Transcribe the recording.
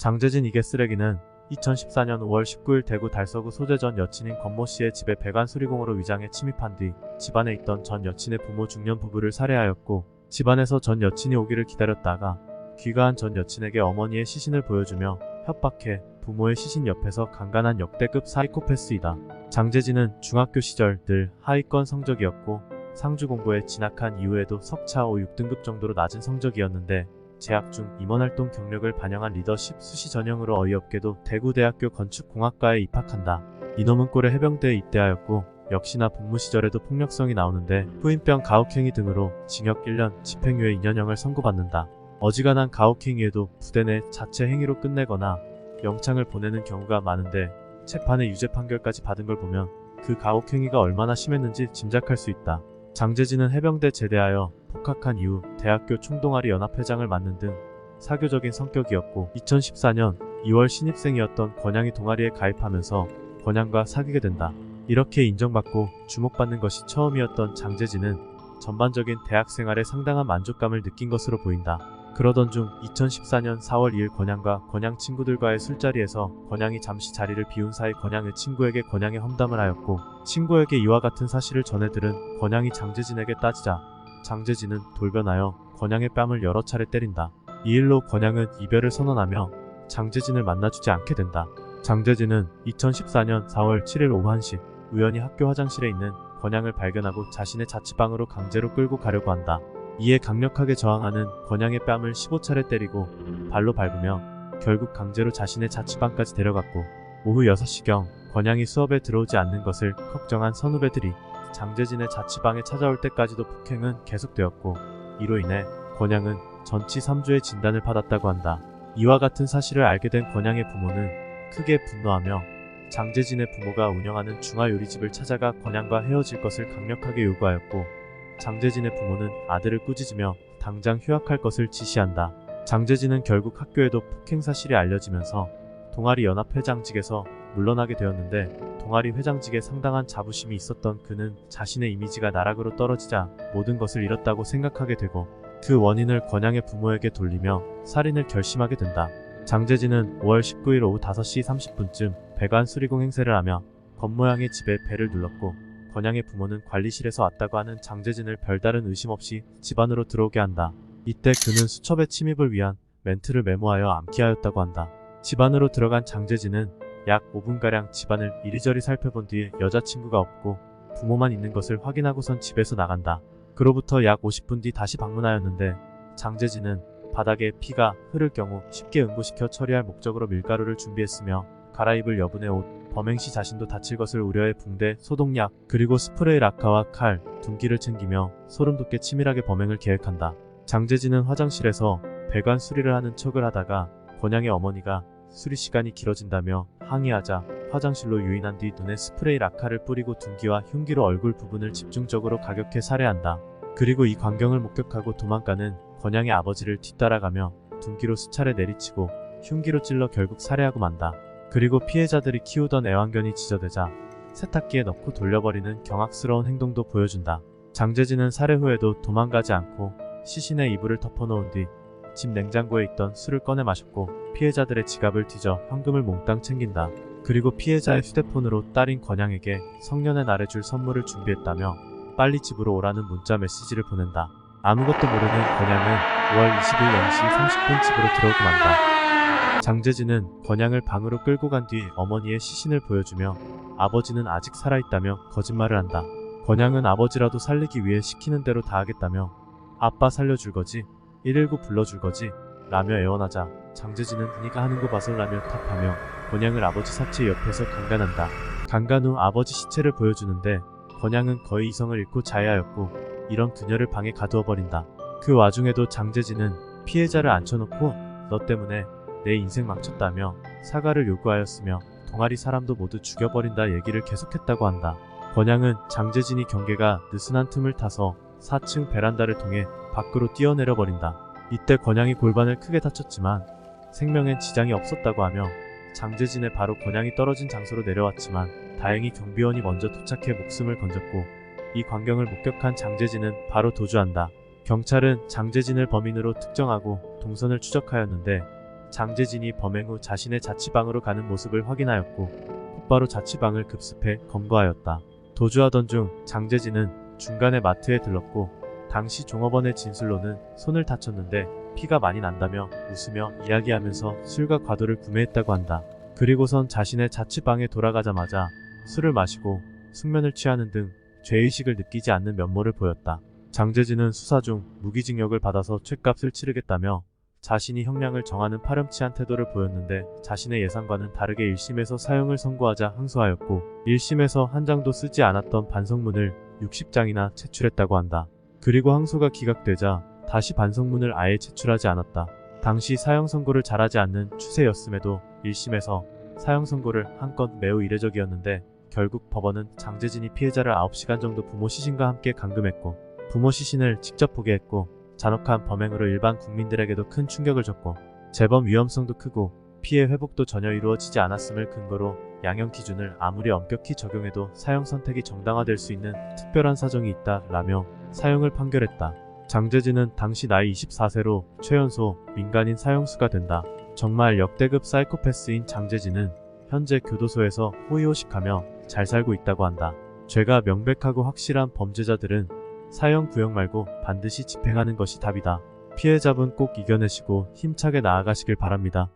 장재진 이게 쓰레기는 2014년 5월 19일 대구 달서구 소재 전 여친인 권모 씨의 집에 배관 수리공으로 위장해 침입한 뒤 집안에 있던 전 여친의 부모 중년 부부를 살해하였고, 집안에서 전 여친이 오기를 기다렸다가 귀가한 전 여친에게 어머니의 시신을 보여주며 협박해 부모의 시신 옆에서 강간한 역대급 사이코패스이다. 장재진은 중학교 시절 늘 하위권 성적이었고 상주 공부에 진학한 이후에도 석차 5, 6등급 정도로 낮은 성적이었는데, 재학 중 임원활동 경력을 반영한 리더십 수시 전형으로 어이없게도 대구대학교 건축공학과에 입학한다. 이놈은 꼴에 해병대에 입대하였고 역시나 복무 시절에도 폭력성이 나오는데 후임병 가혹행위 등으로 징역 1년, 집행유예 2년형을 선고받는다. 어지간한 가혹행위에도 부대 내 자체 행위로 끝내거나 영창을 보내는 경우가 많은데, 재판의 유죄 판결까지 받은 걸 보면 그 가혹행위가 얼마나 심했는지 짐작할 수 있다. 장재진은 해병대 제대하여 복학한 이후 대학교 총동아리 연합회장을 맡는 등 사교적인 성격이었고, 2014년 2월 신입생이었던 권양이 동아리에 가입하면서 권양과 사귀게 된다. 이렇게 인정받고 주목받는 것이 처음이었던 장재진은 전반적인 대학 생활에 상당한 만족감을 느낀 것으로 보인다. 그러던 중 2014년 4월 2일 권양과 권양 친구들과의 술자리에서 권양이 잠시 자리를 비운 사이 권양의 친구에게 권양의 험담을 하였고, 친구에게 이와 같은 사실을 전해 들은 권양이 장재진에게 따지자 장재진은 돌변하여 권양의 뺨을 여러 차례 때린다. 이 일로 권양은 이별을 선언하며 장재진을 만나주지 않게 된다. 장재진은 2014년 4월 7일 오후 1시 우연히 학교 화장실에 있는 권양을 발견하고 자신의 자취방으로 강제로 끌고 가려고 한다. 이에 강력하게 저항하는 권양의 뺨을 15차례 때리고 발로 밟으며 결국 강제로 자신의 자취방까지 데려갔고, 오후 6시경 권양이 수업에 들어오지 않는 것을 걱정한 선후배들이 장재진의 자취방에 찾아올 때까지도 폭행은 계속되었고, 이로 인해 권양은 전치 3주의 진단을 받았다고 한다. 이와 같은 사실을 알게 된 권양의 부모는 크게 분노하며 장재진의 부모가 운영하는 중화요리집을 찾아가 권양과 헤어질 것을 강력하게 요구하였고, 장재진의 부모는 아들을 꾸짖으며 당장 휴학할 것을 지시한다. 장재진은 결국 학교에도 폭행 사실이 알려지면서 동아리 연합회장직에서 물러나게 되었는데, 동아리 회장직에 상당한 자부심이 있었던 그는 자신의 이미지가 나락으로 떨어지자 모든 것을 잃었다고 생각하게 되고, 그 원인을 권양의 부모에게 돌리며 살인을 결심하게 된다. 장재진은 5월 19일 오후 5시 30분쯤 배관 수리공 행세를 하며 권모양의 집에 배를 눌렀고, 권양의 부모는 관리실에서 왔다고 하는 장재진을 별다른 의심 없이 집 안으로 들어오게 한다. 이때 그는 수첩의 침입을 위한 멘트를 메모하여 암기하였다고 한다. 집 안으로 들어간 장재진은 약 5분가량 집안을 이리저리 살펴본 뒤에 여자친구가 없고 부모만 있는 것을 확인하고선 집에서 나간다. 그로부터 약 50분 뒤 다시 방문하였는데, 장재진은 바닥에 피가 흐를 경우 쉽게 응고시켜 처리할 목적으로 밀가루를 준비했으며 갈아입을 여분의 옷, 범행 시 자신도 다칠 것을 우려해 붕대, 소독약, 그리고 스프레이 라카와 칼, 둔기를 챙기며 소름 돋게 치밀하게 범행을 계획한다. 장재진은 화장실에서 배관 수리를 하는 척을 하다가 권양의 어머니가 수리 시간이 길어진다며 항의하자 화장실로 유인한 뒤 눈에 스프레이 라카를 뿌리고 둔기와 흉기로 얼굴 부분을 집중적으로 가격해 살해한다. 그리고 이 광경을 목격하고 도망가는 권양의 아버지를 뒤따라가며 둔기로 수차례 내리치고 흉기로 찔러 결국 살해하고 만다. 그리고 피해자들이 키우던 애완견이 지저대자 세탁기에 넣고 돌려버리는 경악스러운 행동도 보여준다. 장재진은 살해 후에도 도망가지 않고 시신의 이불을 덮어놓은 뒤 집 냉장고에 있던 술을 꺼내 마셨고, 피해자들의 지갑을 뒤져 현금을 몽땅 챙긴다. 그리고 피해자의 휴대폰으로 딸인 권양에게 성년의 날에 줄 선물을 준비했다며 빨리 집으로 오라는 문자 메시지를 보낸다. 아무것도 모르는 권양은 5월 20일 0시 30분 집으로 들어오고 만다. 장재진은 권양을 방으로 끌고 간 뒤 어머니의 시신을 보여주며 아버지는 아직 살아있다며 거짓말을 한다. 권양은 아버지라도 살리기 위해 시키는 대로 다 하겠다며 아빠 살려줄 거지? 119 불러줄 거지? 라며 애원하자 장재진은 네가 하는 거 봐서 라며 탑하며 권양을 아버지 사체 옆에서 강간한다. 강간 후 아버지 시체를 보여주는데 권양은 거의 이성을 잃고 자해하였고, 이런 그녀를 방에 가두어 버린다. 그 와중에도 장재진은 피해자를 앉혀놓고 너 때문에 내 인생 망쳤다며 사과를 요구하였으며 동아리 사람도 모두 죽여버린다 얘기를 계속했다고 한다. 권양은 장재진이 경계가 느슨한 틈을 타서 4층 베란다를 통해 밖으로 뛰어내려 버린다. 이때 권양이 골반을 크게 다쳤지만 생명엔 지장이 없었다고 하며 장재진의 바로 권양이 떨어진 장소로 내려왔지만 다행히 경비원이 먼저 도착해 목숨을 건졌고, 이 광경을 목격한 장재진은 바로 도주한다. 경찰은 장재진을 범인으로 특정하고 동선을 추적하였는데 장재진이 범행 후 자신의 자취방으로 가는 모습을 확인하였고 곧바로 자취방을 급습해 검거하였다. 도주하던 중 장재진은 중간에 마트에 들렀고 당시 종업원의 진술로는 손을 다쳤는데 피가 많이 난다며 웃으며 이야기하면서 술과 과도를 구매했다고 한다. 그리고선 자신의 자취방에 돌아가자마자 술을 마시고 숙면을 취하는 등 죄의식을 느끼지 않는 면모를 보였다. 장재진은 수사 중 무기징역을 받아서 죗값을 치르겠다며 자신이 형량을 정하는 파렴치한 태도를 보였는데 자신의 예상과는 다르게 1심에서 사형을 선고하자 항소하였고 1심에서 한 장도 쓰지 않았던 반성문을 60장이나 제출했다고 한다. 그리고 항소가 기각되자 다시 반성문을 아예 제출하지 않았다. 당시 사형 선고를 잘하지 않는 추세였음에도 1심에서 사형 선고를 한 건 매우 이례적이었는데 결국 법원은 장재진이 피해자를 9시간 정도 부모 시신과 함께 감금했고 부모 시신을 직접 보게 했고 잔혹한 범행으로 일반 국민들에게도 큰 충격을 줬고 재범 위험성도 크고 피해 회복도 전혀 이루어지지 않았음을 근거로 양형 기준을 아무리 엄격히 적용해도 사형 선택이 정당화될 수 있는 특별한 사정이 있다라며 사형을 판결했다. 장재진은 당시 나이 24세로 최연소 민간인 사형수가 된다. 정말 역대급 사이코패스인 장재진은 현재 교도소에서 호의호식하며 잘 살고 있다고 한다. 죄가 명백하고 확실한 범죄자들은 사형 구형 말고 반드시 집행하는 것이 답이다. 피해자분 꼭 이겨내시고 힘차게 나아가시길 바랍니다.